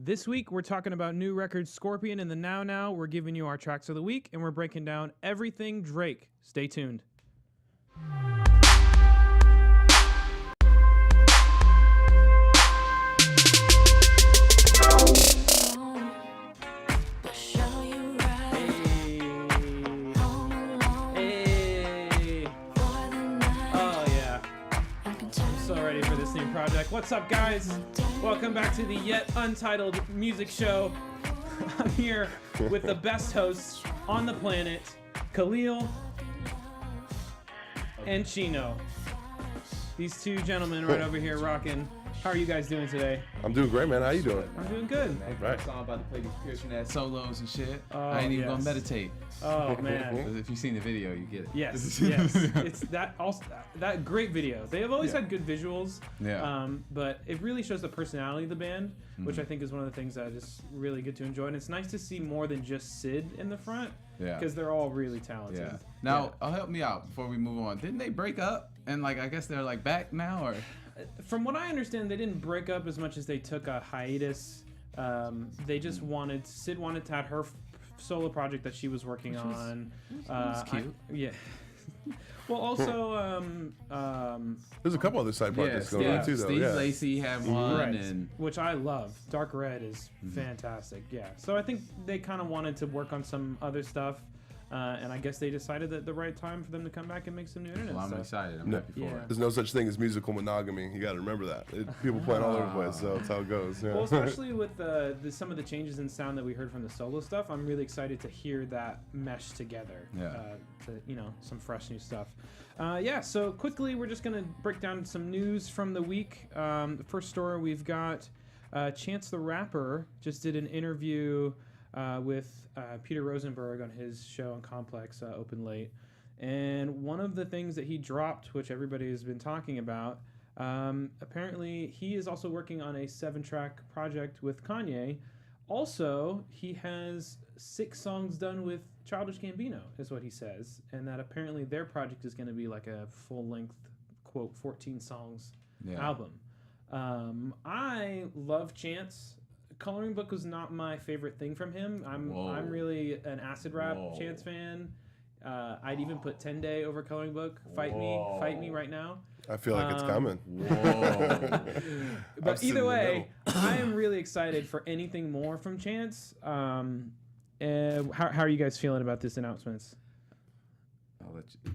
This week, we're talking about new record Scorpion and the Now Now. We're giving you our tracks of the week, and we're breaking down everything Drake. Stay tuned. Project. What's up, guys? Welcome back to the yet untitled music show. I'm here with the best hosts on the planet, Khalil and Chino. These two gentlemen right over here rocking. How are you guys doing today? I'm doing great, man. How you doing? I'm doing good. Right. So I'm about to play these piercing ass solos and shit. I ain't even gonna meditate. Oh man! If you've seen the video, you get it. Yes. It's that also that great video. They have always had good visuals. Yeah. But it really shows the personality of the band, which I think is one of the things that is really good to enjoy. And it's nice to see more than just Sid in the front. Yeah. Because they're all really talented. Yeah. Now, help me out before we move on. Didn't they break up? And I guess they're back now, or? From what I understand, they didn't break up as much as they took a hiatus. They just Sid wanted to have her solo project that she was working on. That's cute. Yeah. Well, also, there's a couple other side projects going on too, though. Steve Lacy had one, right, which I love. Dark Red is fantastic. Yeah. So I think they kind of wanted to work on some other stuff. And I guess they decided that the right time for them to come back and make some new internet stuff. I'm excited. I'm happy for it. There's no such thing as musical monogamy. You got to remember that. People playing all over the place, so that's how it goes. Yeah. Well, especially with some of the changes in sound that we heard from the solo stuff, I'm really excited to hear that mesh together. Yeah. To some fresh new stuff. So quickly, we're just gonna break down some news from the week. The first story we've got: Chance the Rapper just did an interview with Peter Rosenberg on his show on Complex, Open Late. And one of the things that he dropped, which everybody has been talking about, apparently he is also working on a 7-track project with Kanye. Also, he has 6 songs done with Childish Gambino, is what he says. And that apparently their project is going to be like a full-length, quote, 14 songs album. I love Chance. Coloring Book was not my favorite thing from him. I'm really an acid rap Chance fan. I'd even put 10 Day over Coloring Book. Fight me right now. I feel like it's coming. But either way, I am really excited for anything more from Chance. How are you guys feeling about this announcements? I'll let you.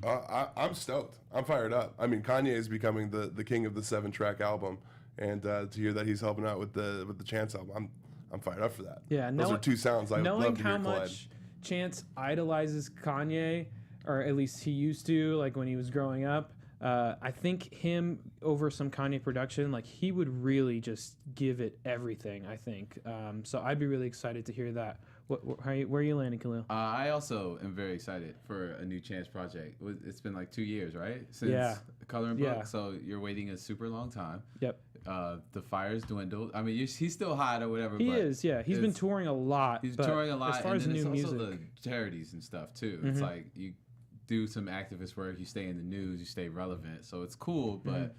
I'm stoked. I'm fired up. I mean, Kanye is becoming the king of the 7-track album. And to hear that he's helping out with the Chance album, I'm fired up for that. Yeah, those are two sounds I would love to hear collide. Knowing how much Chance idolizes Kanye, or at least he used to, when he was growing up, I think him over some Kanye production, he would really just give it everything. I think so. I'd be really excited to hear that. Where are you landing, Khalil? I also am very excited for a new Chance project. It's been 2 years, right? Since Coloring Book. Yeah. So you're waiting a super long time. Yep. The fire's dwindled. I mean, he's still hot or whatever. He is, yeah. He's been touring a lot. He's touring a lot. As far as new music. Also the charities and stuff, too. Mm-hmm. It's you do some activist work, you stay in the news, you stay relevant. So it's cool, but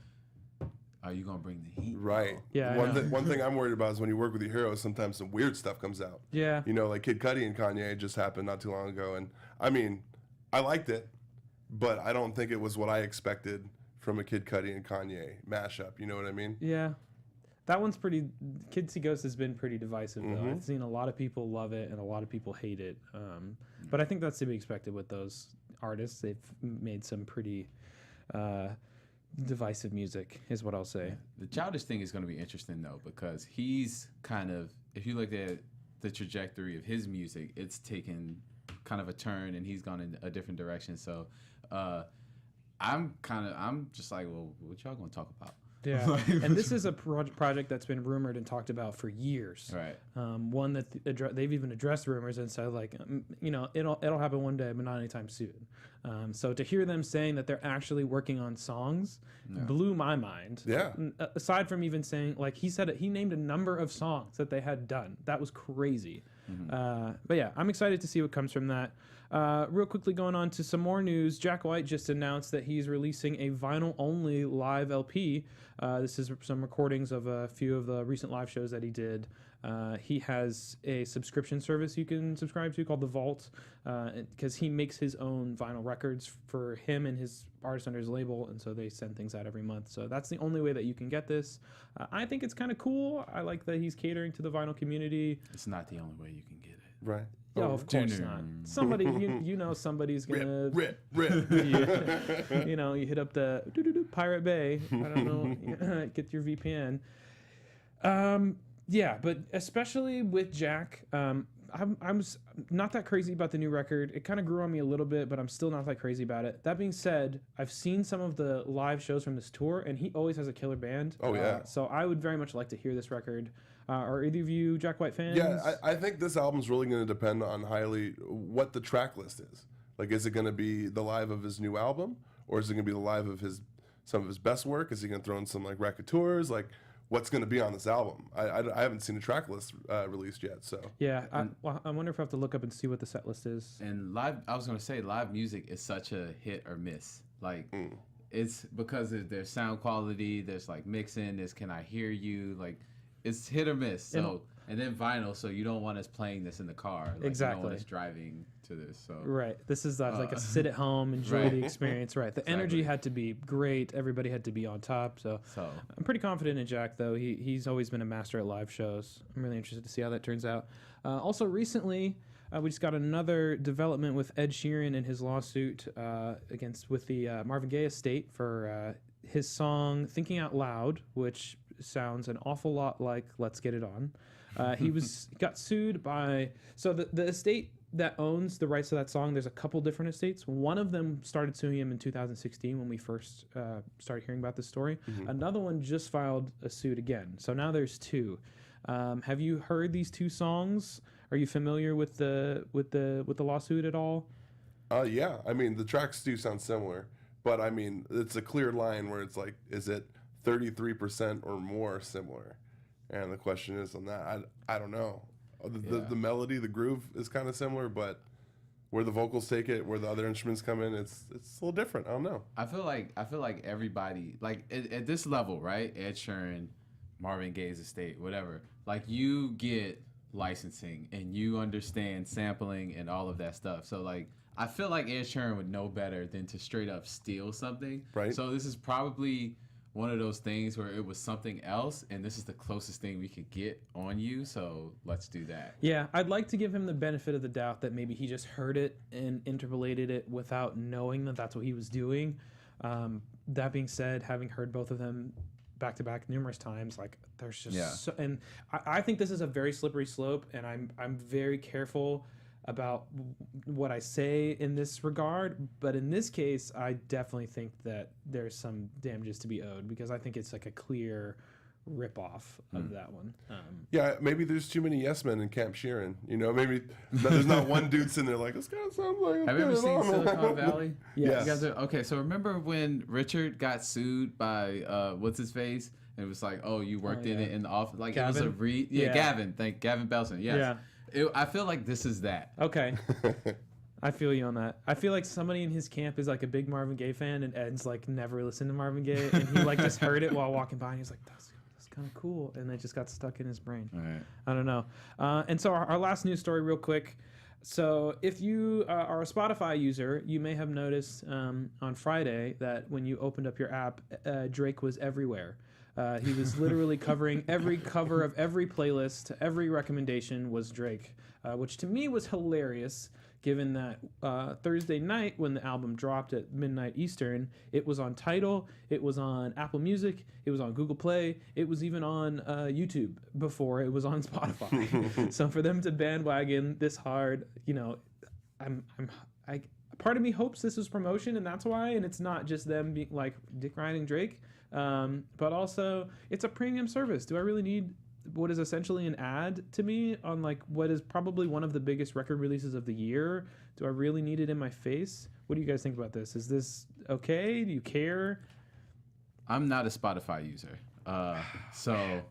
are you going to bring the heat? Right. Yeah. One thing I'm worried about is when you work with your heroes, sometimes some weird stuff comes out. Yeah. Like Kid Cudi and Kanye just happened not too long ago. And, I mean, I liked it, but I don't think it was what I expected from a Kid Cudi and Kanye mashup. You know what I mean? Yeah. That one's pretty... Kid See Ghost has been pretty divisive, though. I've seen a lot of people love it and a lot of people hate it. But I think that's to be expected with those artists. They've made some pretty divisive music, is what I'll say. The Childish thing is going to be interesting, though, because he's kind of... If you look at the trajectory of his music, it's taken kind of a turn, and he's gone in a different direction. So I'm just well, what y'all going to talk about? Yeah, and this is a project that's been rumored and talked about for years. Right. One that they've even addressed rumors and said it'll happen one day, but not anytime soon. So to hear them saying that they're actually working on songs blew my mind. Yeah. Aside from even saying he named a number of songs that they had done. That was crazy. But yeah, I'm excited to see what comes from that. Real quickly going on to some more news, Jack White just announced that he's releasing a vinyl-only live LP. This is some recordings of a few of the recent live shows that he did. He has a subscription service you can subscribe to called The Vault, because he makes his own vinyl records for him and his artist under his label, and so they send things out every month. So that's the only way that you can get this. I think it's kind of cool. I like that he's catering to the vinyl community. It's not the only way you can get it. Right. Yeah, of course not. Somebody, you know, somebody's gonna Rip. you know, you hit up the Pirate Bay. I don't know, get your VPN. Yeah, but especially with Jack, I'm not that crazy about the new record. It kind of grew on me a little bit, but I'm still not that crazy about it. That being said, I've seen some of the live shows from this tour, and he always has a killer band. Oh, yeah. So I would very much like to hear this record. Are either of you Jack White fans? Yeah, I think this album's really going to depend on what the track list is. Like, is it going to be the live of his new album, or is it going to be the live of some of his best work? Is he going to throw in some like racketeers? Like, what's going to be on this album? I haven't seen a track list released yet. So yeah, I wonder if I have to look up and see what the set list is. And live, I was going to say, live music is such a hit or miss. Like, it's because there's sound quality, there's like mixing, there's can I hear you, like. It's hit or miss. So and then vinyl. So you don't want us playing this in the car. Like, exactly. You don't want us driving to this. So right. This is like a sit at home, enjoy the experience. Right. The energy had to be great. Everybody had to be on top. So I'm pretty confident in Jack, though. He's always been a master at live shows. I'm really interested to see how that turns out. Also, recently. We just got another development with Ed Sheeran and his lawsuit with the Marvin Gaye estate for his song "Thinking Out Loud," which sounds an awful lot like "Let's Get It On." He got sued by the estate that owns the rights to that song. There's a couple different estates. One of them started suing him in 2016 when we first started hearing about this story. Another one just filed a suit again. So now there's two. Have you heard these two songs? Are you familiar with the lawsuit at all? Yeah. I mean, the tracks do sound similar, but I mean, it's a clear line where it's like, is it 33% or more similar? And the question is on that, I don't know. The melody, the groove is kind of similar, but where the vocals take it, where the other instruments come in, it's a little different. I don't know. I feel like everybody, like at this level, right? Ed Sheeran, Marvin Gaye's estate, whatever. Like, you get licensing and you understand sampling and all of that stuff. So like, I feel like Ed Sheeran would know better than to straight up steal something. Right. So this is probably one of those things where it was something else, and this is the closest thing we could get on you, so let's do that. Yeah, I'd like to give him the benefit of the doubt that maybe he just heard it and interpolated it without knowing that that's what he was doing. That being said, having heard both of them back to back numerous times, like there's just and I think this is a very slippery slope, and I'm very careful about what I say in this regard, but in this case, I definitely think that there's some damages to be owed, because I think it's like a clear rip-off of that one. Yeah, maybe there's too many yes men in Camp Sheeran. You know, maybe there's not one dude sitting there like, this kind of sounds like... Have you ever seen Silicon Valley? Yes. You guys okay, so remember when Richard got sued by, what's his face? And it was like, oh, you worked in it in the office. Like, Gavin? It was a Gavin. Gavin Belson, yes. Yeah. I feel like this is that. Okay. I feel you on that. I feel like somebody in his camp is like a big Marvin Gaye fan, and Ed's like never listened to Marvin Gaye, and he like just heard it while walking by, and he's like, that's kind of cool, and it just got stuck in his brain. All right. I don't know. And so our last news story real quick. So if you are a Spotify user, you may have noticed on Friday that when you opened up your app, Drake was everywhere. He was literally covering every cover of every playlist. Every recommendation was Drake, which to me was hilarious, given that Thursday night when the album dropped at midnight Eastern, it was on Tidal, it was on Apple Music, it was on Google Play, it was even on YouTube before it was on Spotify. So for them to bandwagon this hard, you know, part of me hopes this was promotion, and that's why, and it's not just them being like dick riding Drake. But also, it's a premium service. Do I really need what is essentially an ad to me on like what is probably one of the biggest record releases of the year? Do I really need it in my face? What do you guys think about this? Is this okay? Do you care? I'm not a Spotify user, so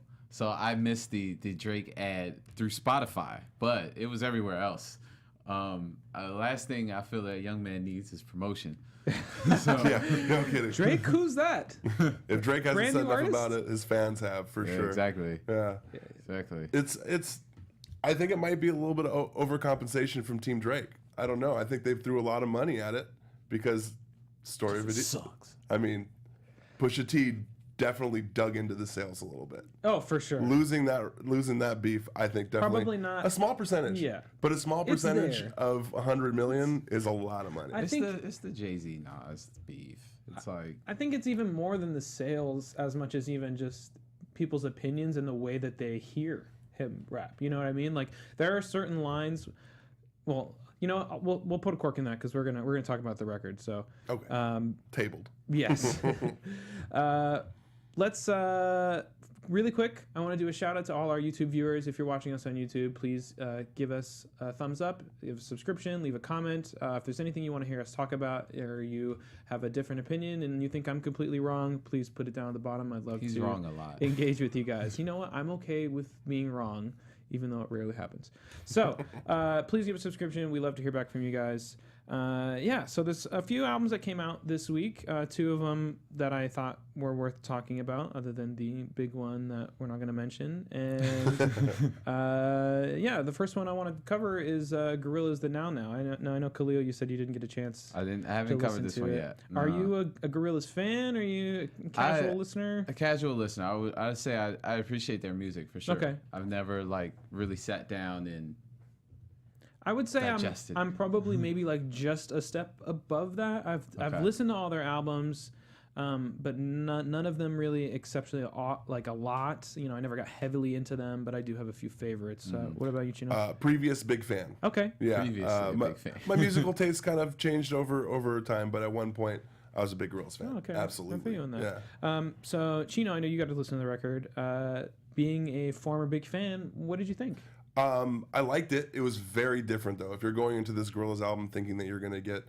I missed the Drake ad through Spotify, but it was everywhere else. Last thing I feel that young man needs is promotion. Yeah, no kidding. Drake, who's that? If Drake hasn't Brand said new enough artist? about it, his fans have for Yeah, sure. exactly. Yeah, Exactly. it's. I think it might be a little bit of overcompensation from Team Drake. I don't know. I think they threw a lot of money at it because story of it Sucks. I mean, Pusha T definitely dug into the sales a little bit. Oh, for sure. Losing that beef, I think definitely Probably not- a small percentage. Yeah. but a small It's percentage there. of 100 million is a lot of money. I It's think- the Jay-Z Nas beef. It's like I think it's even more than the sales as much as even just people's opinions and the way that they hear him rap. You know what I mean? Like there are certain lines. Well, you know, we'll put a cork in that because we're gonna talk about the record. So Okay. Tabled. yes. Let's really quick. I want to do a shout out to all our YouTube viewers. If you're watching us on YouTube, please give us a thumbs up, give a subscription, leave a comment. If there's anything you want to hear us talk about, or you have a different opinion and you think I'm completely wrong, please put it down at the bottom. I'd love he's to wrong a lot. engage with you guys. You know what? I'm okay with being wrong, even though it rarely happens. So please give a subscription. We love to hear back from you guys. So there's a few albums that came out this week. Two of them that I thought were worth talking about, other than the big one that we're not going to mention. And the first one I want to cover is Gorillaz the Now Now. I know Khalil, you said you didn't get a chance. I haven't to covered listen this to one it. yet. Are No. you a Gorillaz fan? Are you a casual listener? A casual listener? I'd say I appreciate their music for sure. Okay. I've never like really sat down and I would say digested. I'm probably maybe like just a step above that. I've Okay. listened to all their albums, but none of them really exceptionally like a lot. You know, I never got heavily into them, but I do have a few favorites. What about you, Chino? Previous big fan. Okay. Yeah. Previously a my, big fan. my musical taste kind of changed over time, but at one point I was a big Gorillaz fan. Oh, okay. Absolutely. I feel you on that. Yeah. So Chino, I know you got to listen to the record. Being a former big fan, what did you think? I liked it. It was very different though. If you're going into this Gorillaz album thinking that you're gonna get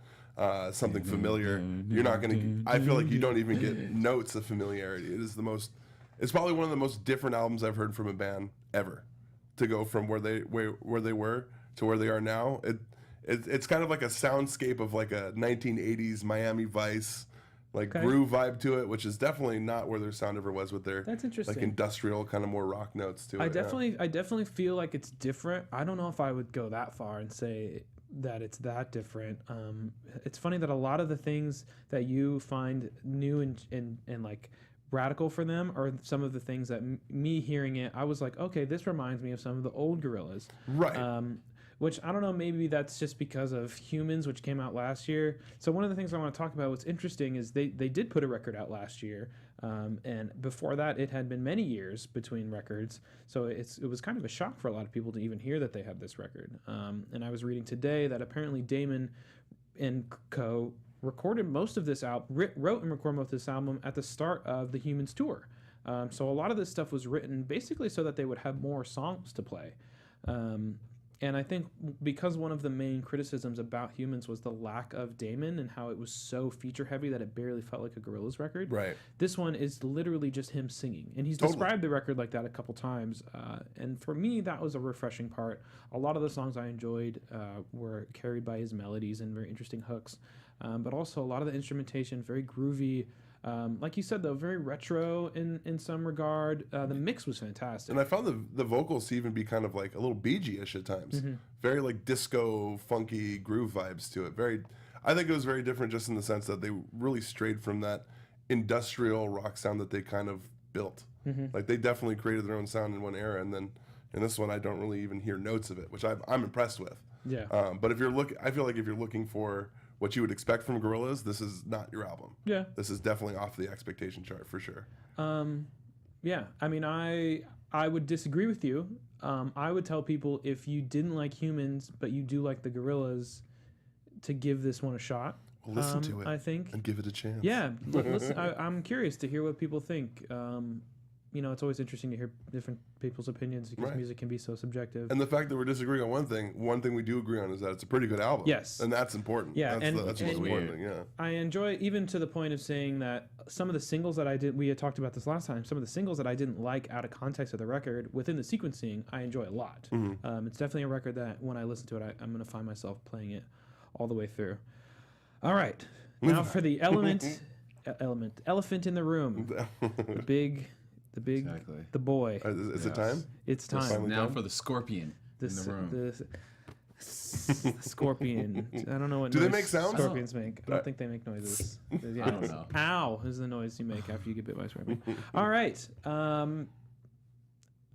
something familiar, you're not gonna. I feel like you don't even get notes of familiarity. It is the most. It's probably one of the most different albums I've heard from a band ever. To go from where they were to where they are now, it's kind of like a soundscape of like a 1980s Miami Vice. Like Okay. groove vibe to it, which is definitely not where their sound ever was with their That's interesting. like industrial kind of more rock notes to it. I yeah. definitely feel like it's different. I don't know if I would go that far and say that it's that different. It's funny that a lot of the things that you find new and like radical for them are some of the things that me hearing it, I was like, okay, this reminds me of some of the old Gorillaz. Right. Which I don't know, maybe that's just because of Humans, which came out last year. So one of the things I want to talk about, what's interesting is they did put a record out last year. And before that, it had been many years between records. So it was kind of a shock for a lot of people to even hear that they had this record. And I was reading today that apparently Damon and co recorded most of this album, wrote and recorded most of this album at the start of the Humans tour. So a lot of this stuff was written basically so that they would have more songs to play. And I think because one of the main criticisms about Humans was the lack of Damon and how it was so feature heavy that it barely felt like a Gorillaz record. Right. This one is literally just him singing. And he's Totally. described the record like that a couple times. And for me, that was a refreshing part. A lot of the songs I enjoyed were carried by his melodies and very interesting hooks. But also a lot of the instrumentation, very groovy. Like you said, though, very retro in some regard. The mix was fantastic. And I found the vocals to even be kind of like a little Bee Gee-ish at times. Very like disco, funky groove vibes to it. I think it was very different just in the sense that they really strayed from that industrial rock sound that they kind of built. Like they definitely created their own sound in one era, and then in this one I don't really even hear notes of it, which I'm impressed with. Yeah. But I feel like if you're looking for what you would expect from Gorillaz, this is not your album. Yeah. This is definitely off the expectation chart for sure. Yeah. I mean, I would disagree with you. I would tell people if you didn't like Humans, but you do like the Gorillaz, to give this one a shot. Well, listen to it. I think. And give it a chance. Yeah. Listen, I'm curious to hear what people think. it's always interesting to hear different people's opinions because Right. music can be so subjective. And the fact that we're disagreeing on one thing we do agree on is that it's a pretty good album. Yes. And that's important. Yeah, That's and- the most and- important thing, yeah. I enjoy, even to the point of saying that some of the singles that we had talked about this last time, some of the singles that I didn't like out of context of the record, within the sequencing, I enjoy a lot. It's definitely a record that when I listen to it, I'm going to find myself playing it all the way through. All right. Now for the elephant in the room. The big, Exactly. the boy. Is it time? It's time. Finally Now done? for the scorpion in the room. The scorpion. I don't know what Do they noise make sounds? scorpions make. I don't think they make noises. Yeah. I don't know. Ow is the noise you make after you get bit by a scorpion. All right.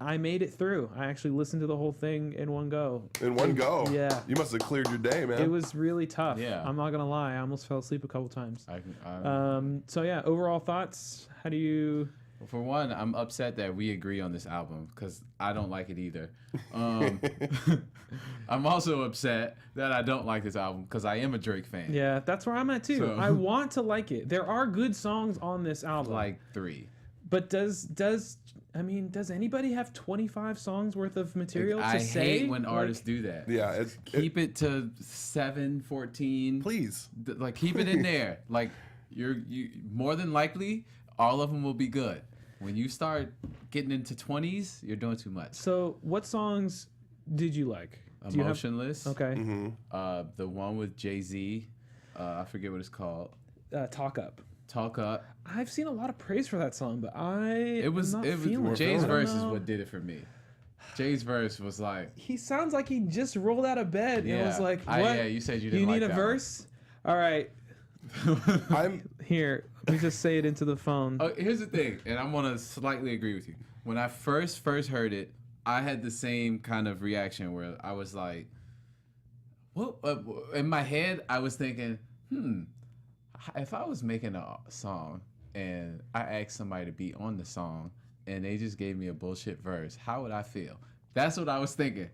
I made it through. I actually listened to the whole thing in one go. In one go? Yeah. You must have cleared your day, man. It was really tough. Yeah. I'm not gonna lie. I almost fell asleep a couple times. I So yeah, overall thoughts. How do you? For one, I'm upset that we agree on this album because I don't like it either. I'm also upset that I don't like this album because I am a Drake fan. Yeah, that's where I'm at too. So- I want to like it. There are good songs on this album. Like 3. But does anybody have 25 songs worth of material to I say? hate when artists do that. Yeah, Keep it to 7, 14. please. Like keep it in there. Like you more than likely all of them will be good. When you start getting into 20s, you're doing too much. So, what songs did you like? Do you have- Emotionless. Okay. The one with Jay-Z. I forget what it's called. Talk Up. Talk Up. I've seen a lot of praise for that song, but It was Jay's verse is what did it for me. Jay's verse was like, He sounds like he just rolled out of bed and was like, "What? yeah, you said you didn't You like need a that verse? All right, I'm here. Let me just say it into the phone." Oh, here's the thing, and I'm gonna slightly agree with you. When I first heard it, I had the same kind of reaction where I was like, "What?" In my head, I was thinking, if I was making a song and I asked somebody to be on the song and they just gave me a bullshit verse, how would I feel? That's what I was thinking.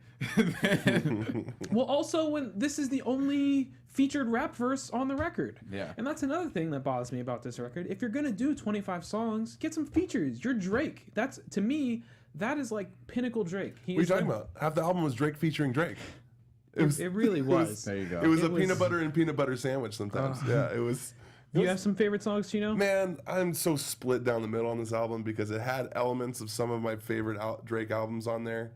Well, also when this is the only featured rap verse on the record. Yeah. And that's another thing that bothers me about this record. If you're gonna do 25 songs, get some features. You're Drake. That's, to me, that is like pinnacle Drake. what are you talking about? Half the album was Drake featuring Drake. It really was. There you go. It was It a was- peanut butter and peanut butter sandwich sometimes. Yeah, it was. You have some favorite songs, Chino? Man, I'm so split down the middle on this album because it had elements of some of my favorite Drake albums on there,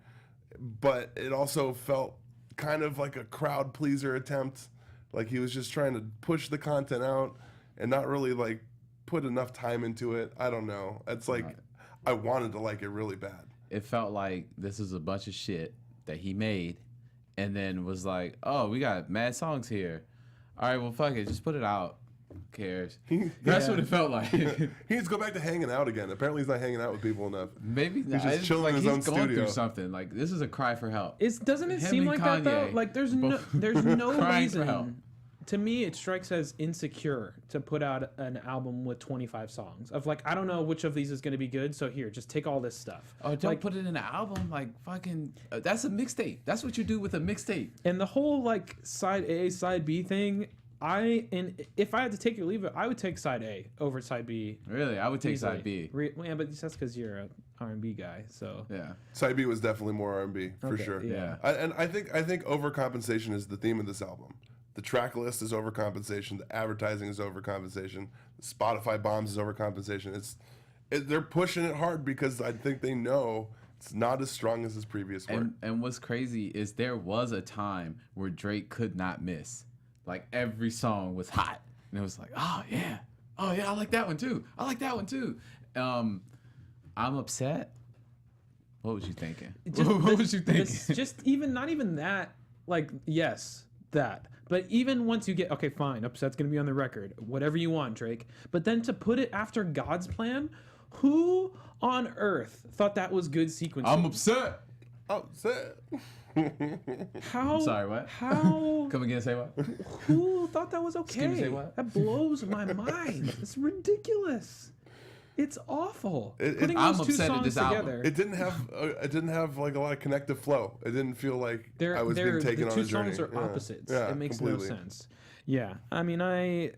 but it also felt kind of like a crowd pleaser attempt. Like he was just trying to push the content out and not really like put enough time into it. I don't know. It's like I wanted to like it really bad. It felt like this is a bunch of shit that he made and then was like, oh, we got mad songs here. All right, well, fuck it. Just put it out. Who cares? That's what it felt like. He needs to go back to hanging out again. Apparently, he's not hanging out with people enough. Maybe just it's chilling in his he's own going studio. through something. Like, this is a cry for help. Doesn't it Him seem and like that though? Kanye Like there's both no crying for help. reason. To me, it strikes as insecure to put out an album with 25 songs. Of like, I don't know which of these is going to be good, so here, just take all this stuff. Oh, don't like, put it in an album. Like, fucking, that's a mixtape. That's what you do with a mixtape. and the whole like side A, side B thing. If I had to take it or leave it, I would take side A over side B. Really, I would take easily. side B. Yeah, but that's because you're a R&B guy. So Yeah. Side B was definitely more R&B for Okay, sure. yeah. And I think overcompensation is the theme of this album. The track list is overcompensation. The advertising is overcompensation. The Spotify bombs is overcompensation. They're pushing it hard because I think they know it's not as strong as his previous work. And what's crazy is there was a time where Drake could not miss. Like every song was hot, and it was like, oh yeah, I like that one too. I like that one too. I'm upset. What was you thinking? What was you thinking? Not even that. Like, yes, that. But even once you get, okay, fine, upset's gonna be on the record. Whatever you want, Drake. But then to put it after God's Plan, who on earth thought that was good sequencing? I'm upset. Oh, sad. How? I'm sorry, what? How? Come again, say what? Who thought that was okay? me, say what? That blows my mind. It's ridiculous. It's awful. I'm Putting those two upset at songs this album. together. It didn't have like a lot of connective flow. It didn't feel like I was being taken the on two a journey. songs are opposites. Yeah, It makes completely. no sense. Yeah, I mean,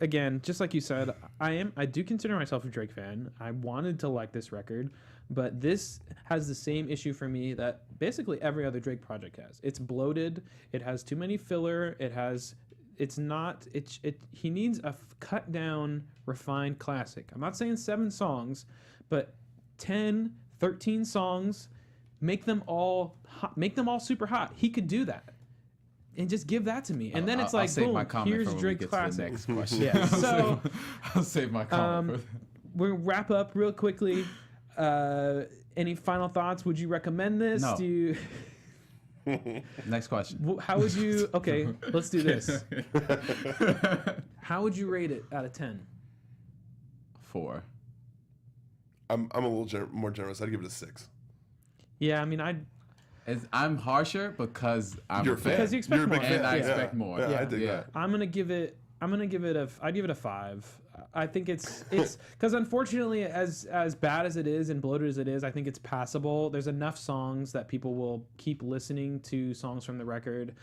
again, just like you said, I do consider myself a Drake fan. I wanted to like this record, but this has the same issue for me that basically every other Drake project has. It's bloated. It has too many filler. He needs a cut down, refined classic. I'm not saying 7 songs, but 10, 13 songs, make them all hot, make them all super hot. He could do that. And just give that to me. And then it's I'll like, save boom, my comment here's for when we Drake get to the classic. next question. Yeah. So I'll save my comment. we'll wrap up real quickly. Any final thoughts? Would you recommend this? No. Do you Next question. how would you okay, let's do this. How would you rate it out of 10? 4. I'm a little more generous. I'd give it a 6. Yeah, I mean, I'm harsher because I'm You're a a fan. fan. because you expect You're a more. big fan. And I Yeah. expect more. Yeah, I Yeah. dig that. I'd give it a 5. I think it's because unfortunately, as bad as it is and bloated as it is, I think it's passable. There's enough songs that people will keep listening to songs from the record.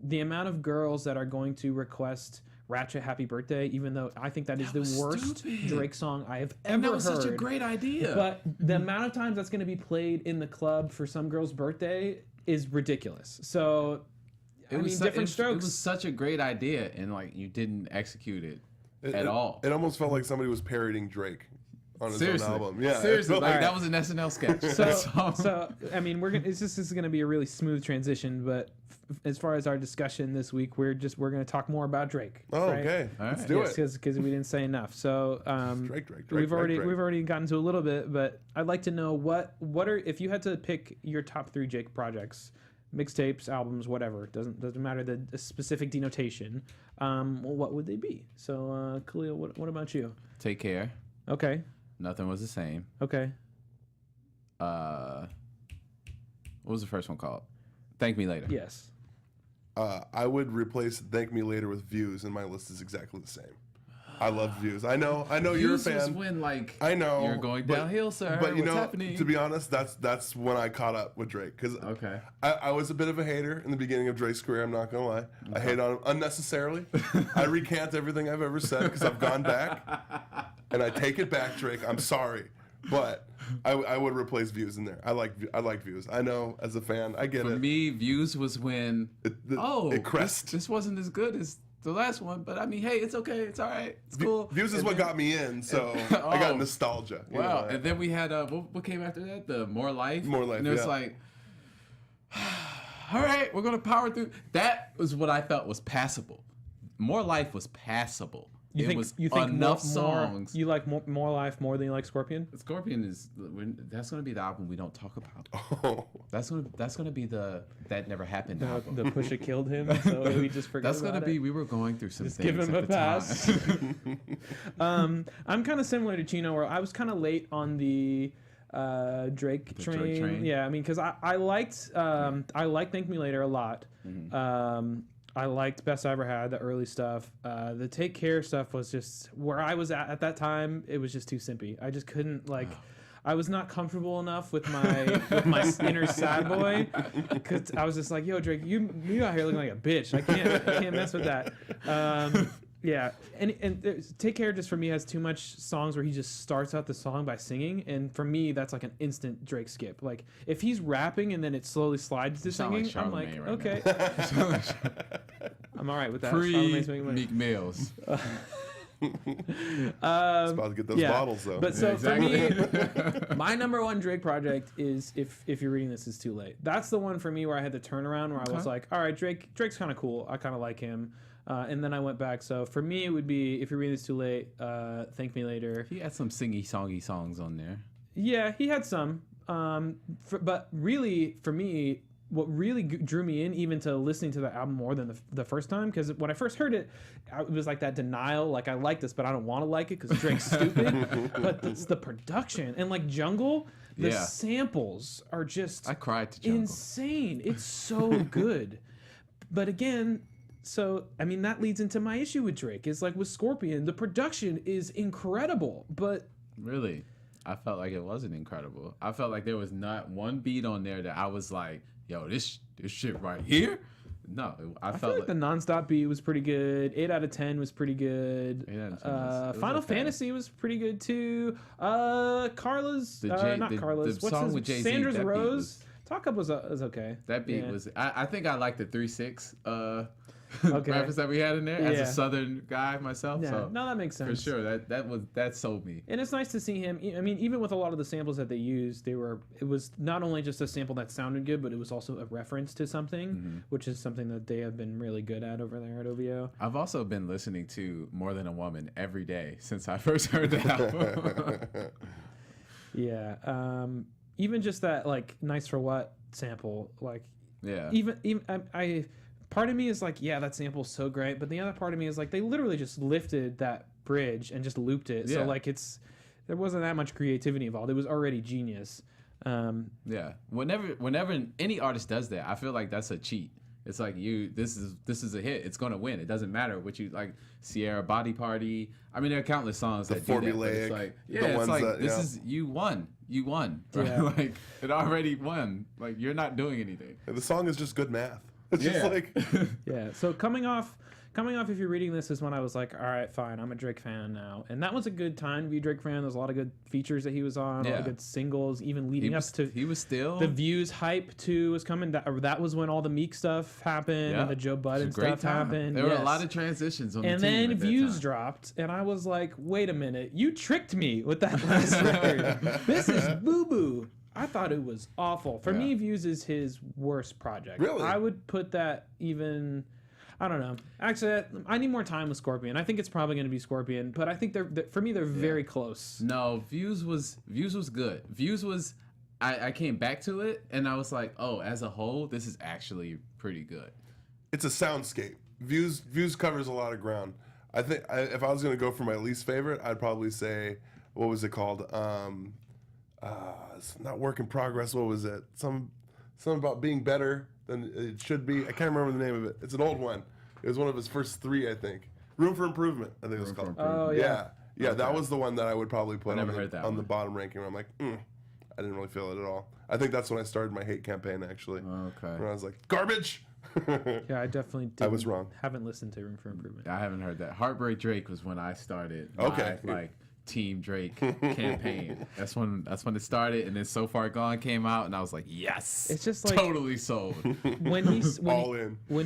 The amount of girls that are going to request Ratchet Happy Birthday, even though I think that is the was worst stupid. Drake song I have ever And that was heard. such a great idea. But the amount of times that's going to be played in the club for some girl's birthday is ridiculous. So, different strokes. It was such a great idea, and like you didn't execute it at all. It almost felt like somebody was parodying Drake on his Seriously, own album. Yeah, seriously, it felt like like- that was an SNL sketch. So I mean, this is going to be a really smooth transition. But as far as our discussion this week, we're going to talk more about Drake. Oh, right? okay. All Let's right. do Yes, it. because we didn't say enough. So Drake. we've already gotten to a little bit, but I'd like to know what are, if you had to pick your top 3 Drake projects, mixtapes, albums, whatever, doesn't matter the specific denotation. What would they be? So Khalil, what about you? Take Care. Okay. Nothing was the same. Okay. What was the first one called? Thank Me Later. Yes. I would replace Thank Me Later with Views, and my list is exactly the same. I love Views. I know you're a Views was fan. when like I know you're going but- downhill, sir. But you What's know, happening? to be honest, that's when I caught up with Drake because Okay. I was a bit of a hater in the beginning of Drake's career. I'm not gonna lie. I hate on him unnecessarily. I recant everything I've ever said because I've gone back, and I take it back, Drake. I'm sorry, but I would replace Views in there. I like Views. I know as a fan, I get For it. me, Views was when It crest. this wasn't as good as the last one, but I mean, hey, it's okay, it's all right, it's cool. Views is And what then- got me in, so I got Oh. nostalgia. you Wow, know. and then we had what came after that? The More Life. More Life, And it was yeah. like, all right, we're gonna power through. That was what I felt was passable. More Life was passable. You it think was you think enough more, songs. you like more Life more than you like Scorpion? Scorpion that's gonna be the album we don't talk about. Oh. That's gonna be the That Never Happened album. The Pusha killed him, so we just forgot. That's gonna about be. it. We were going through some Just things. give him at a the pass. time. I'm kind of similar to Chino, where I was kind of late on the Drake The train. Drake train? Yeah, I mean, because I liked Thank Me Later a lot. Mm-hmm. I liked Best I Ever Had, the early stuff. The Take Care stuff was just where I was at that time. It was just too simpy. I just couldn't like. I was not comfortable enough with my inner sad boy, because I was just like, "Yo, Drake, you out here looking like a bitch. I can't mess with that." Yeah, and Take Care just for me has too much songs where he just starts out the song by singing, and for me that's like an instant Drake skip. Like if he's rapping and then it slowly slides to sound like singing, I'm like, Charlamagne right okay, I'm all right with that. Pre Charlamagne's making money. Meek Mills. It's about to get those bottles though. But so for exactly. me, my number one Drake project is if you're reading this is too late. That's the one for me where I had the turnaround where I was like, all right, Drake's kind of cool. I kind of like him. And then I went back. So for me, it would be if you're reading this too late. Thank Me Later. He had some singy songy songs on there. Yeah, he had some. But really, for me, what really drew me in even to listening to the album more than the first time, because when I first heard it, it was like that denial, like I like this but I don't want to like it because Drake's stupid. But it's the production and like Jungle, the samples are just I cried to Jungle. insane. It's so good. But again, so I mean that leads into my issue with Drake is like with Scorpion, the production is incredible, but Really? I felt like it wasn't incredible. I felt like there was not one beat on there that I was like, yo, this shit right here. No, I feel like the nonstop beat was pretty good. 8 out of 10 was pretty good. Final Fantasy was pretty good too. Carla's not Carla's. The What's song his with Jay-Z, Sandra's Rose? Talk Up was okay. That beat was. I think I liked the 3-6 Okay. rappers that we had in there as a Southern guy myself. Yeah. So No, that makes sense. for sure, that sold me. And it's nice to see him. I mean, even with a lot of the samples that they used, it was not only just a sample that sounded good, but it was also a reference to something, which is something that they have been really good at over there at OVO. I've also been listening to More Than a Woman every day since I first heard the album. Yeah. Even just that like "Nice for What" sample, like even I part of me is like, yeah, that sample's so great, but the other part of me is like, they literally just lifted that bridge and just looped it. So like there wasn't that much creativity involved. It was already genius. Yeah. Whenever any artist does that, I feel like that's a cheat. It's like this is a hit. It's gonna win. It doesn't matter what you like. Sierra Body Party. I mean, there are countless songs that do that. But it's like, it's like this is you won. You won. Right? Yeah. Like it already won. Like you're not doing anything. And the song is just good math. It's just like yeah. So coming off, if you're reading this is when I was like, all right, fine, I'm a Drake fan now, and that was a good time to be a Drake fan. There's a lot of good features that he was on, a lot of good singles, even leading up to. He was still the Views hype too was coming. That was when all the Meek stuff happened and the Joe Budden stuff happened. There were a lot of transitions on the team. And then Views dropped, and I was like, wait a minute, you tricked me with that last record. This is boo boo. I thought it was awful. For me, Views is his worst project. Really? I would put that even. I don't know. Actually, I need more time with Scorpion. I think it's probably going to be Scorpion, but I think for me they're very close. No, Views was good. Views was. I came back to it and I was like, oh, as a whole, this is actually pretty good. It's a soundscape. Views covers a lot of ground. I think if I was going to go for my least favorite, I'd probably say, what was it called? It's not Work in Progress. What was it? Something about being better than it should be. I can't remember the name of it. It's an old one. It was one of his first 3, I think. Room for Improvement, I think it was called. Oh, yeah. Yeah, okay. That was the one that I would probably put on the bottom ranking where I'm like, I didn't really feel it at all. I think that's when I started my hate campaign, actually. Okay. Where I was like, garbage! Yeah, I definitely did. I was wrong. Haven't listened to Room for Improvement. I haven't heard that. Heartbreak Drake was when I started my Team Drake campaign. That's when it started, and then So Far Gone came out, and I was like, yes, it's just like totally sold. when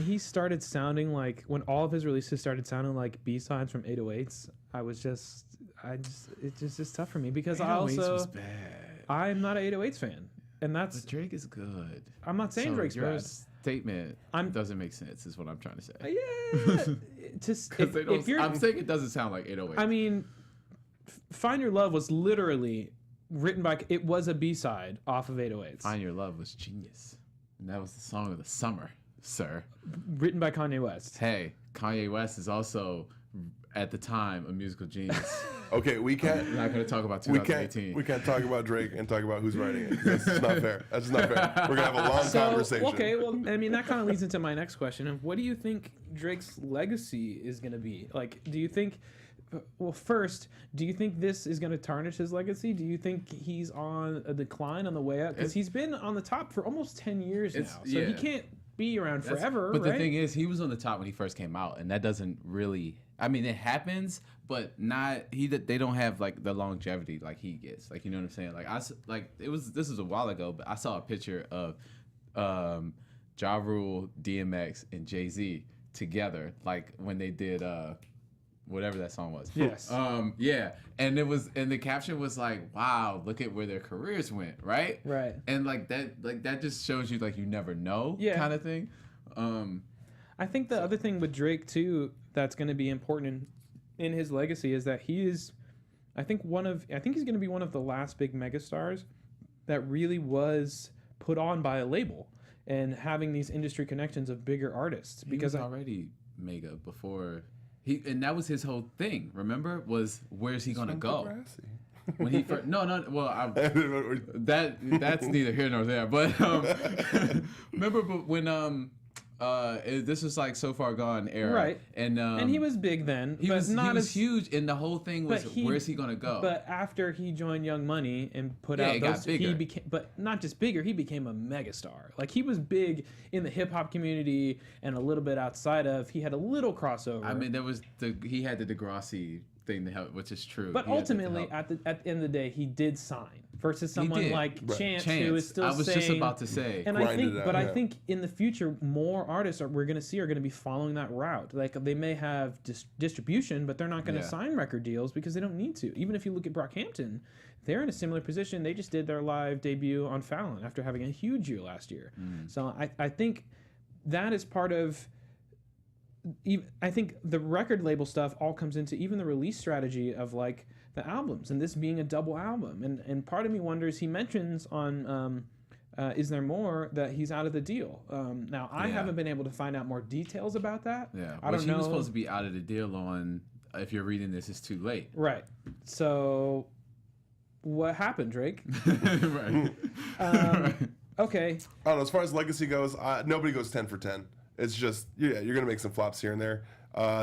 he started sounding like, when all of his releases started sounding like B-sides from 808s, it's just tough for me because I also was bad. I'm not an 808s fan, and that's but Drake is good. I'm not saying Drake's bad. Statement doesn't make sense is what I'm trying to say. Yeah, I'm saying it doesn't sound like 808. I mean, Find Your Love was literally written by. It was a B-side off of 808s. Find Your Love was genius, and that was the song of the summer, sir. Written by Kanye West. Hey, Kanye West is also at the time a musical genius. Okay, we can't. We're not going to talk about 2018. We can't talk about Drake and talk about who's writing it. That's just not fair. That's just not fair. We're gonna have a long conversation. Okay, well, I mean that kind of leads into my next question of what do you think Drake's legacy is going to be? Like, do you think? Well, first, do you think this is going to tarnish his legacy? Do you think he's on a decline on the way up? Because he's been on the top for almost 10 years now, so he can't be around forever. But the thing is, he was on the top when he first came out, and that doesn't really. I mean, it happens, but not. They don't have like the longevity like he gets. Like, you know what I'm saying? This was a while ago, but I saw a picture of Ja Rule, DMX, and Jay-Z together, like when they did whatever that song was. Yes. Yeah. And the caption was like, wow, look at where their careers went, right? Right. And that just shows you like you never know kind of thing. I think the other thing with Drake too that's going to be important in his legacy is that I think he's going to be one of the last big megastars that really was put on by a label and having these industry connections of bigger artists. Because he was already mega before. And that was his whole thing. Remember, was where's he gonna go? When he first, well, that's neither here nor there. But remember, when This was like So Far Gone era, Right. And he was big then. He but was not as as huge, and the whole thing was but where's he gonna go? But after he joined Young Money and put Yeah, out it those, got bigger. he became, but not just bigger. He became a megastar. Like he was big in the hip hop community and a little bit outside of. He had a little crossover. I mean, he had the Degrassi thing to help, which is true. But He had that to ultimately, help. at the end of the day, he did sign versus someone did. like Right. Chance, Chance, who is still I was saying. just about to say. And I Grinded think, out, but I yeah. think in the future, more artists we're going to see are going to be following that route. Like they may have distribution, but they're not going to Yeah. sign record deals because they don't need to. Even if you look at Brockhampton, they're in a similar position. They just did their live debut on Fallon after having a huge year last year. So I think that is part of. I think the record label stuff all comes into even the release strategy of like the albums and this being a double album. And part of me wonders, he mentions on Is There More that he's out of the deal. Now, I haven't been able to find out more details about that. Yeah, I don't he know. was supposed to be out of the deal on. If you're reading this, it's too late. Right. So what happened, Drake? Right. Okay. I don't know. As far as legacy goes, nobody goes 10 for 10. It's just, you're going to make some flops here and there.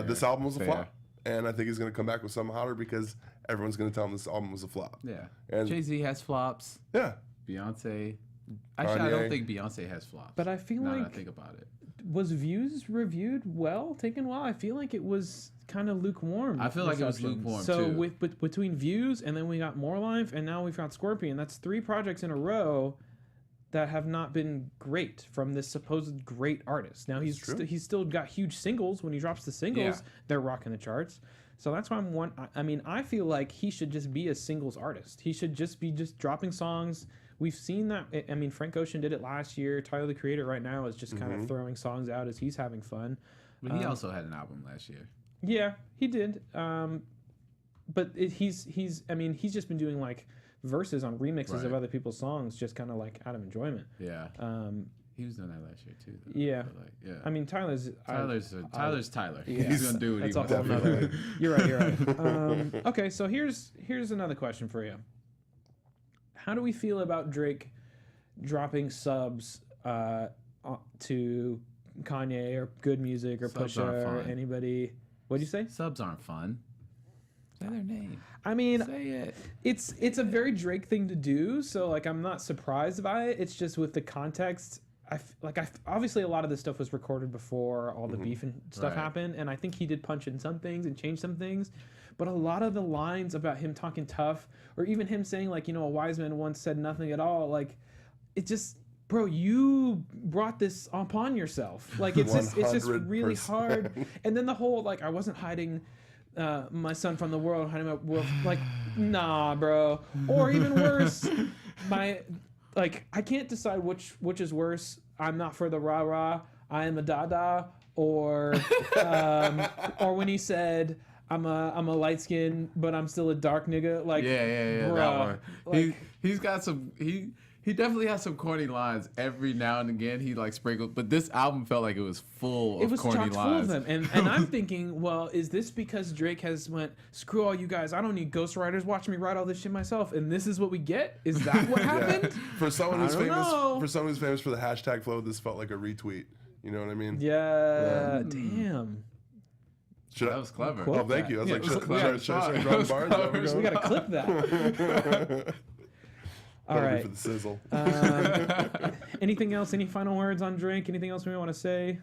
This album was a Fair. flop. And I think he's going to come back with something hotter because everyone's going to tell him this album was a flop. Yeah. And- Jay-Z has flops. Yeah. Beyonce. Actually, I Kanye. don't think Beyonce has flops. But I feel now that I like think about it. was Views reviewed well, taken well? I feel like it was kind of lukewarm. I feel like it was reception. lukewarm, So too. with between Views and then we got More Life and now we've got Scorpion. That's 3 projects in a row that have not been great from this supposed great artist. Now he's true. he's still got huge singles. When he drops the singles, Yeah. they're rocking the charts. So that's why I feel like he should just be a singles artist. He should just be dropping songs. We've seen that. I mean, Frank Ocean did it last year. Tyler the Creator right now is just kind of throwing songs out as he's having fun. But he also had an album last year. Yeah, he did. But he's just been doing like verses on remixes of Right. other people's songs, just kind of like out of enjoyment. Yeah. Um, He was doing that last year too. Though. Yeah. But like, yeah. I mean, Tyler's Tyler. Yeah. He's gonna do what that's he a wants whole to nother. do. You're right. Okay, so here's another question for you. How do we feel about Drake dropping subs to Kanye or Good Music or Subs Pusha aren't or fun. anybody? What'd you say? Subs aren't fun. Say their name. I mean, Say it. it's a very Drake thing to do, so like I'm not surprised by it. It's just with the context. Obviously a lot of this stuff was recorded before all the beef and stuff Right. happened, and I think he did punch in some things and change some things. But a lot of the lines about him talking tough, or even him saying like, a wise man once said nothing at all, like it just, bro, you brought this upon yourself. Like it's just really 100%. hard. And then the whole like I wasn't hiding my son from the world, hiding my wolf. Like, nah, bro. Or even worse, I can't decide which is worse. I'm not for the rah rah. I am a dada. Or when he said, I'm a light skin, but I'm still a dark nigga. Like, Yeah, bruh, that one. like- He's got some. He definitely has some corny lines every now and again. He like sprinkled, but this album felt like it was full It of was corny chock full lines. of them, and I'm thinking, well, is this because Drake has went screw all you guys? I don't need ghostwriters. Watch me write all this shit myself, and this is what we get? Is that what happened? For someone who's I don't famous, know. for the hashtag flow, this felt like a retweet. You know what I mean? Yeah, damn. Should That was clever. Cool. Oh, thank you. I was Yeah, like, it was should clever. I It drop was bars? clever. Is that We where gotta clip that. we're going? All That'll be right. for the sizzle. Anything else? Any final words on Drake? Anything else we want to say?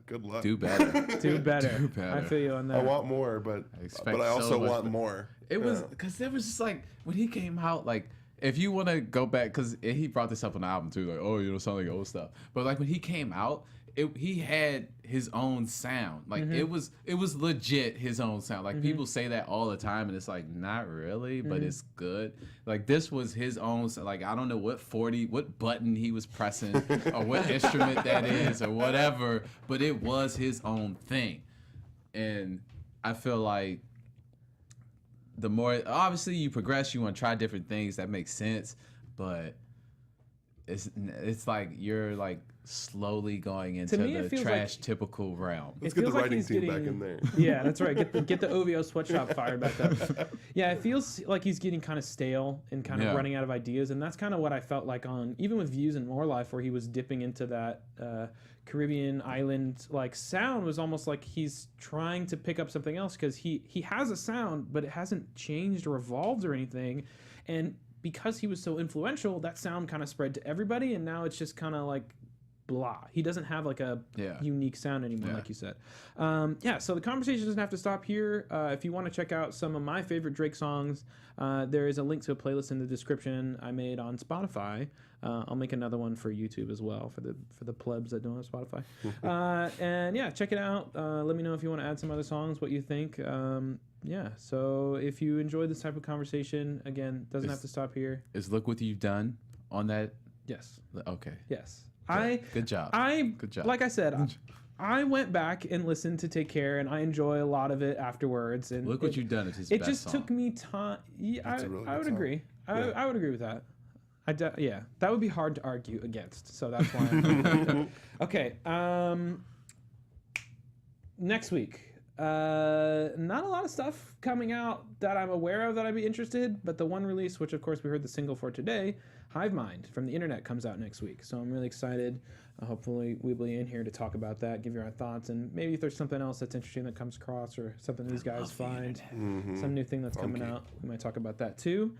Good luck. Do better. Do better. Do better. I feel you on I that. want more, but expect I so also much want more. more. It was Yeah. because there was just like when he came out, like if you want to go back, because he brought this up on the album too, like sound like old stuff. But like when he came out, he had his own sound. Like it was legit his own sound. Like people say that all the time, and it's like not really, but it's good. Like this was his own. Like I don't know what button he was pressing or what instrument that is or whatever, but it was his own thing, and I feel like. The more obviously you progress, you want to try different things. That makes sense, but it's like you're like slowly going into me, it the feels trash like- typical realm. Let's It get the feels like writing he's team back getting- in there. Yeah, that's right. Get the OVO sweatshop fired back up. Yeah, it feels like he's getting kind of stale and kind of Yeah. running out of ideas, and that's kind of what I felt like on even with Views and More Life, where he was dipping into that Caribbean island like sound. Was almost like he's trying to pick up something else because he has a sound, but it hasn't changed or evolved or anything, and because he was so influential, that sound kind of spread to everybody, and now it's just kind of like blah. He doesn't have like a unique sound anymore, like you said. So the conversation doesn't have to stop here. If you want to check out some of my favorite Drake songs, there is a link to a playlist in the description I made on Spotify. I'll make another one for YouTube as well for the plebs that don't have Spotify. And yeah, check it out. Let me know if you want to add some other songs, what you think. So if you enjoyed this type of conversation, again, doesn't have to stop here. Is Look What You've Done on that? Yes. Okay. Yes. Good job. Good job. Like I said, I went back and listened to Take Care, and I enjoy a lot of it afterwards. And Look What You've Done is his it best just song. took me time. Yeah, I would song. agree. Yeah. I would agree with that. That would be hard to argue against. So that's why. I'm okay. Next week. Not a lot of stuff coming out that I'm aware of that I'd be interested, but the one release, which of course we heard the single for today, Hive Mind from the Internet, comes out next week. So I'm really excited. Hopefully we'll be in here to talk about that, give you our thoughts, and maybe if there's something else that's interesting that comes across or something these guys find, some new thing that's coming out, we might talk about that too.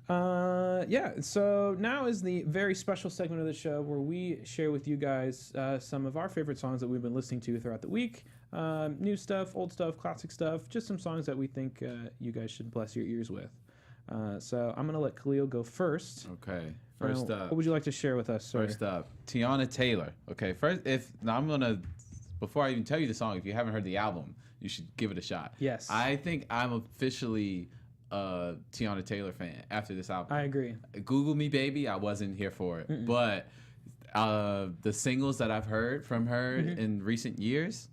So now is the very special segment of the show where we share with you guys some of our favorite songs that we've been listening to throughout the week. New stuff, old stuff, classic stuff, just some songs that we think you guys should bless your ears with. So I'm going to let Khalil go first. Okay. First up. What would you like to share with us, sir? First up, Tiana Taylor. Okay, before I even tell you the song, if you haven't heard the album, you should give it a shot. Yes. I think I'm officially a Tiana Taylor fan after this album. I agree. Google Me Baby, I wasn't here for it. But the singles that I've heard from her in recent years,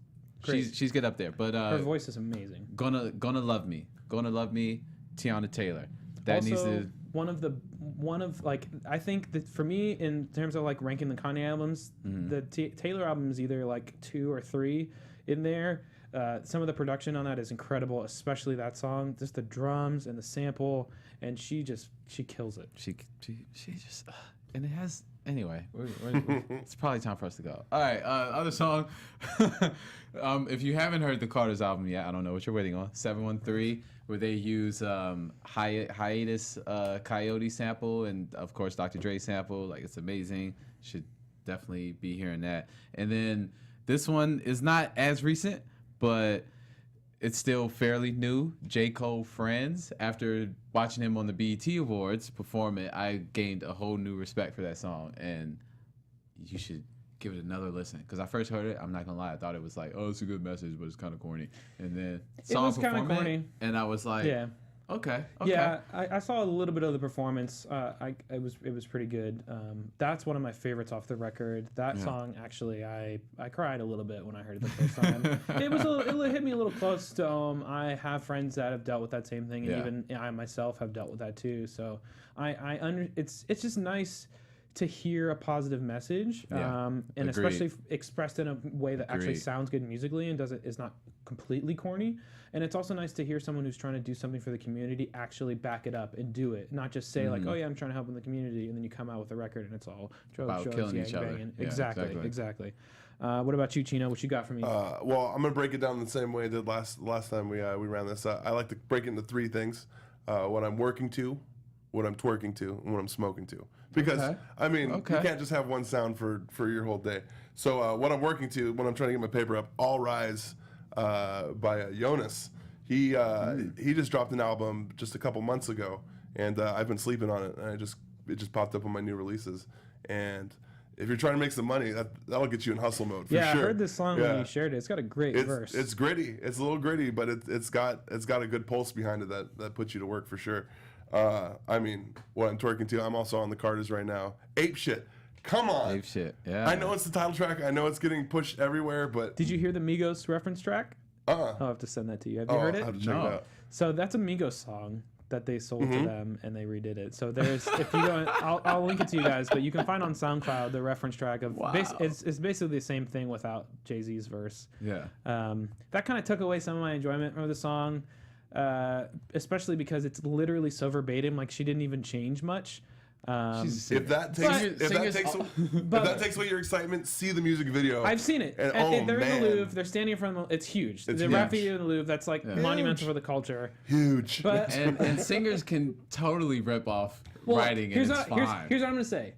she's good up there. But her voice is amazing. Gonna Love Me, Tiana Taylor. That also, needs to. One of like I think that for me in terms of like ranking the Kanye albums, the Taylor album is either like 2 or 3 in there. Some of the production on that is incredible, especially that song. Just the drums and the sample, and she kills it. She just and it has anyway. It's probably time for us to go. All right, other song. If you haven't heard the Carter's album yet, I don't know what you're waiting on. 713, where they use hiatus Coyote sample and of course Dr. Dre sample. Like it's amazing. Should definitely be hearing that. And then this one is not as recent, but it's still fairly new. J. Cole, Friends. After watching him on the BET Awards perform it, I gained a whole new respect for that song, and you should give it another listen. Because I first heard it, I'm not gonna lie, I thought it was like, oh, it's a good message, but it's kind of corny. And then It was kind of corny, and I was like, yeah. Okay. Yeah, I saw a little bit of the performance. It was pretty good. That's one of my favorites off the record. That song, actually, I cried a little bit when I heard it the first time. It hit me a little close to home. I have friends that have dealt with that same thing, and even I myself have dealt with that too. So it's just nice to hear a positive message, and Agreed. especially expressed in a way that actually sounds good musically and is not completely corny. And it's also nice to hear someone who's trying to do something for the community actually back it up and do it, not just say like, "Oh yeah, I'm trying to help in the community," and then you come out with a record and it's all drugs, killing each other. banging. Yeah, Exactly. What about you, Chino? What you got for me? Well, I'm gonna break it down the same way I did last time we ran this. I like to break it into 3 things: what I'm working to, what I'm twerking to, and what I'm smoking to. Because I mean, you can't just have one sound for your whole day. So what I'm working to, when I'm trying to get my paper up, All Rise by Jonas. He just dropped an album just a couple months ago, and I've been sleeping on it. And it just popped up on my new releases. And if you're trying to make some money, that'll get you in hustle mode for sure. I heard this song when you shared it. It's got a great verse. It's gritty. It's a little gritty, but it's got a good pulse behind it that puts you to work for sure. I mean, what I'm twerking to, I'm also on the Carters right now. Ape Shit. Come on. Ape Shit. Yeah. I know it's the title track. I know it's getting pushed everywhere, but Did you hear the Migos reference track? I'll have to send that to you. Have you heard it? I have to check it out. So that's a Migos song, that they sold to them, and they redid it. So there's, if you go, I'll link it to you guys, but you can find on SoundCloud the reference track of, it's basically the same thing without Jay-Z's verse. Yeah. That kind of took away some of my enjoyment of the song, especially because it's literally so verbatim, like she didn't even change much. If that takes away your excitement, see the music video. I've seen it. And they're in the Louvre. They're standing in front of it's huge. The rap video in the Louvre, that's like monumental for the culture. Huge. But and singers can totally rip off writing, and it's fine. Here's what I'm gonna say.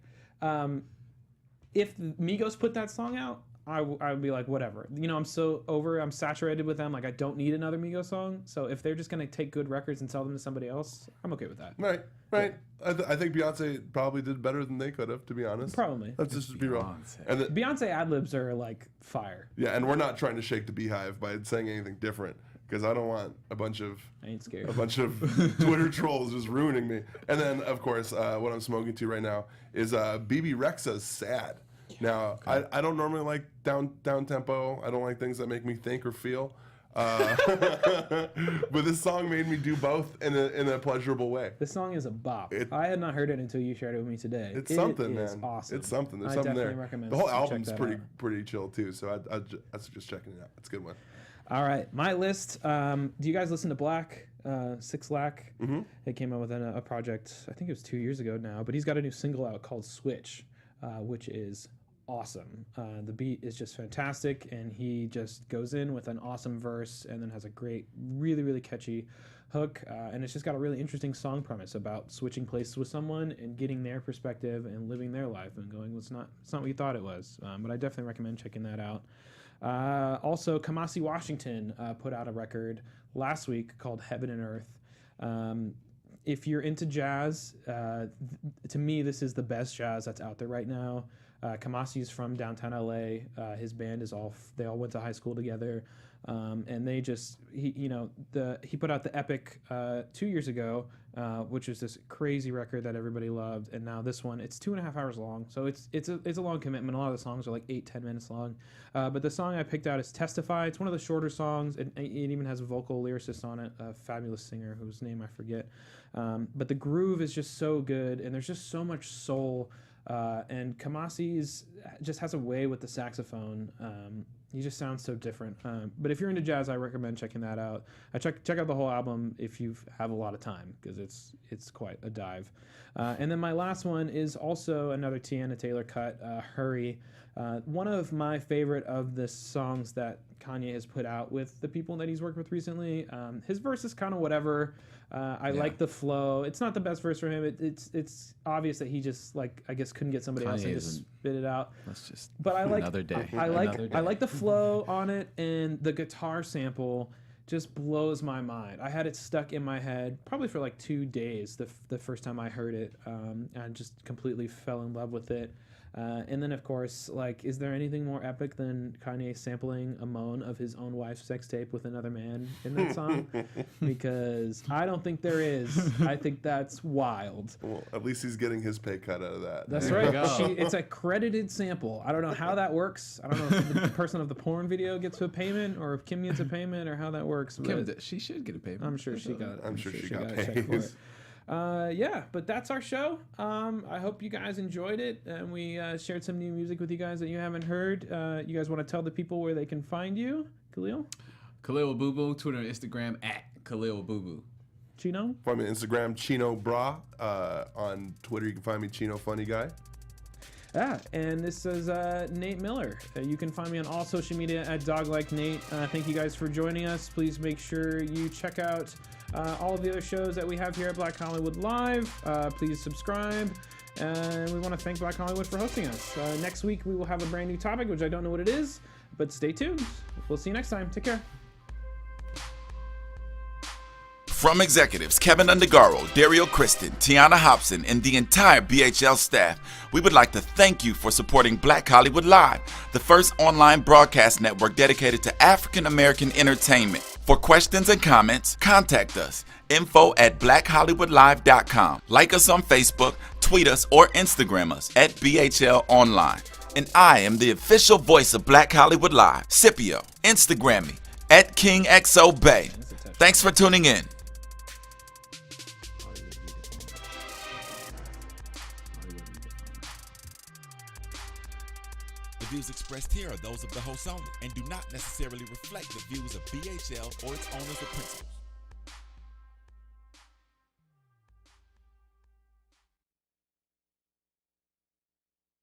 If Migos put that song out, I would be like, whatever. You know, I'm saturated with them. Like, I don't need another Migos song. So if they're just gonna take good records and sell them to somebody else, I'm okay with that. Right. Yeah. I think Beyonce probably did better than they could have, to be honest. Probably. Let's just be real. And Beyonce ad-libs are like fire. Yeah, and we're not trying to shake the beehive by saying anything different, because I don't want a bunch of Twitter trolls just ruining me. And then, of course, what I'm smoking to right now is BB Rexha's Sad. Now, I don't normally like down tempo. I don't like things that make me think or feel. But this song made me do both in a pleasurable way. This song is a bop. I had not heard it until you shared it with me today. It's something, man. It's awesome. It's something. There's something there. The whole album's pretty chill too. So I suggest checking it out. It's a good one. All right, my list. Do you guys listen to Black? 6 Lack? Mm-hmm. It came out with a project. I think it was 2 years ago now. But he's got a new single out called Switch, which is awesome. The beat is just fantastic, and he just goes in with an awesome verse and then has a great, really, really catchy hook, and it's just got a really interesting song premise about switching places with someone and getting their perspective and living their life and going, it's not what you thought it was. But I definitely recommend checking that out. Also, Kamasi Washington put out a record last week called Heaven and Earth. If you're into jazz, to me, this is the best jazz that's out there right now. Kamasi is from downtown LA. His band is they all went to high school together, and they he put out the Epic 2 years ago, which was this crazy record that everybody loved. And now this one, it's 2.5 hours long, so it's a long commitment. A lot of the songs are like 8-10 minutes long, but the song I picked out is Testify. It's one of the shorter songs, and it even has a vocal lyricist on it, a fabulous singer whose name I forget. But the groove is just so good, and there's just so much soul. And Kamasi's just has a way with the saxophone. He just sounds so different. But if you're into jazz, I recommend checking that out. Check out the whole album if you have a lot of time, because it's quite a dive. And then my last one is also another Tiana Taylor cut, Hurry. One of my favorite of the songs that Kanye has put out with the people that he's worked with recently. His verse is kind of whatever. I like the flow. It's not the best verse for him. It's obvious that he just, like, I guess couldn't get somebody else and just spit it out. That's just another day. I like the flow on it, and the guitar sample just blows my mind. I had it stuck in my head probably for like 2 days the first time I heard it. I just completely fell in love with it. And then, of course, like, is there anything more epic than Kanye sampling a moan of his own wife's sex tape with another man in that song? Because I don't think there is. I think that's wild. Well, at least he's getting his pay cut out of that. That's right. It's a credited sample. I don't know how that works. I don't know if the person of the porn video gets a payment, or if Kim gets a payment, or how that works. She should get a payment. I'm sure she got it. I'm sure she got paid for it. Yeah, but that's our show. I hope you guys enjoyed it, and we shared some new music with you guys that you haven't heard. You guys want to tell the people where they can find you? Khalil Boo Boo, Twitter and Instagram @Khalil Boo Boo. Chino? Find me on Instagram, Chino Bra. On Twitter, you can find me Chino Funny Guy. And this is Nate Miller. You can find me on all social media @DogLikeNate. Thank you guys for joining us. Please make sure you check out all of the other shows that we have here at Black Hollywood Live. Please subscribe. And we want to thank Black Hollywood for hosting us. Next week, we will have a brand new topic, which I don't know what it is, but stay tuned. We'll see you next time. Take care. From executives Keven Undergaro, Dario Kristen, Tiana Hobson, and the entire BHL staff, we would like to thank you for supporting Black Hollywood Live, the first online broadcast network dedicated to African American entertainment. For questions and comments, contact us. info@blackhollywoodlive.com. Like us on Facebook, tweet us, or Instagram us @BHL Online. And I am the official voice of Black Hollywood Live, Scipio. Instagram me @KingXOBay. Thanks for tuning in. views expressed here are those of the host only and do not necessarily reflect the views of BHL or its owners or principals.